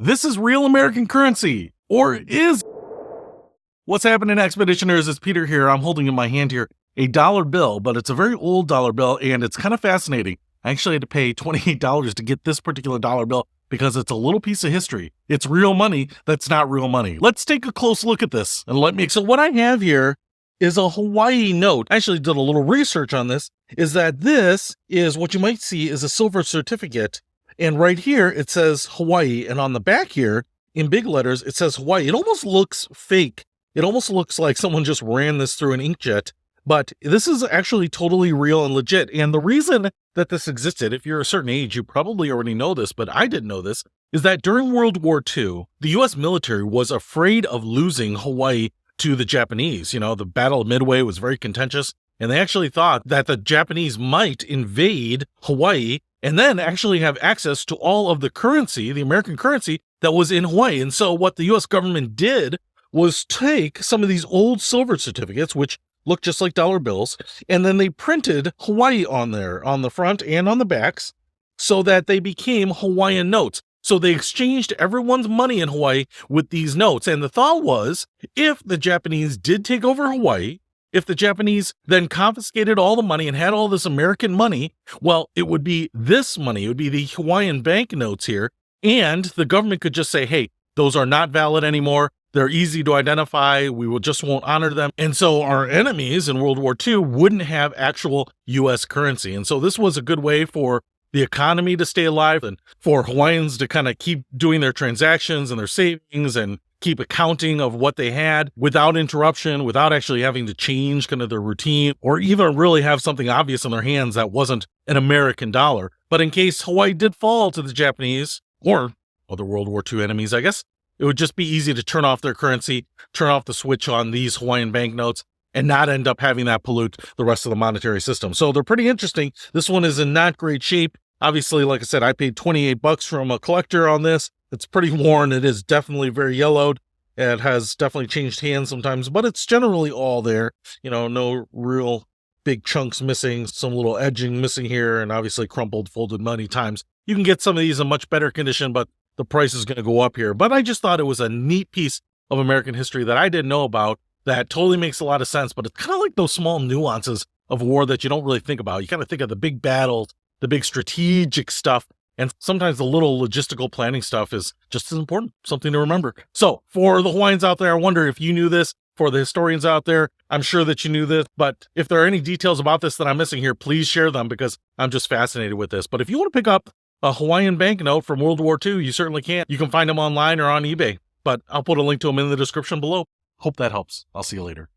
This is real American currency, or is. What's happening, Expeditioners? It's Peter here. I'm holding in my hand here a dollar bill, but it's a very old dollar bill, and it's kind of fascinating. I actually had to pay $28 to get this particular dollar bill because it's a little piece of history. It's real money that's not real money. Let's take a close look at this and so what I have here is a Hawaii note. I actually did a little research on this, is that this is what you might see is a silver certificate. And right here, it says Hawaii. And on the back here, in big letters, it says Hawaii. It almost looks fake. It almost looks like someone just ran this through an inkjet. But this is actually totally real and legit. And the reason that this existed, if you're a certain age, you probably already know this, but I didn't know this, is that during World War II, the U.S. military was afraid of losing Hawaii to the Japanese. You know, the Battle of Midway was very contentious, and they actually thought that the Japanese might invade Hawaii and then actually have access to all of the currency, the American currency, that was in Hawaii. And so what the U.S. government did was take some of these old silver certificates, which look just like dollar bills, and then they printed Hawaii on there, on the front and on the backs, so that they became Hawaiian notes. So they exchanged everyone's money in Hawaii with these notes. And the thought was, if the Japanese did take over Hawaii, if the Japanese then confiscated all the money and had all this American money, well, it would be this money. It would be the Hawaiian banknotes here. And the government could just say, hey, those are not valid anymore. They're easy to identify. We won't honor them. And so our enemies in World War II wouldn't have actual U.S. currency. And so this was a good way for the economy to stay alive and for Hawaiians to kind of keep doing their transactions and their savings and keep accounting of what they had without interruption, without actually having to change kind of their routine or even really have something obvious in their hands that wasn't an American dollar. But in case Hawaii did fall to the Japanese or other World War II enemies, I guess, it would just be easy to turn off their currency, turn off the switch on these Hawaiian banknotes, and not end up having that pollute the rest of the monetary system. So they're pretty interesting. This one is in not great shape. Obviously, like I said, I paid $28 from a collector on this. It's pretty worn. It is definitely very yellowed. It has definitely changed hands sometimes, but it's generally all there. You know, no real big chunks missing, some little edging missing here, and obviously crumpled, folded many times. You can get some of these in much better condition, but the price is going to go up here. But I just thought it was a neat piece of American history that I didn't know about that totally makes a lot of sense. But it's kind of like those small nuances of war that you don't really think about. You kind of think of the big battles, the big strategic stuff, and sometimes the little logistical planning stuff is just as important, something to remember. So for the Hawaiians out there, I wonder if you knew this. For the historians out there, I'm sure that you knew this, but if there are any details about this that I'm missing here, please share them because I'm just fascinated with this. But if you want to pick up a Hawaiian banknote from World War II, you certainly can. You can find them online or on eBay, but I'll put a link to them in the description below. Hope that helps. I'll see you later.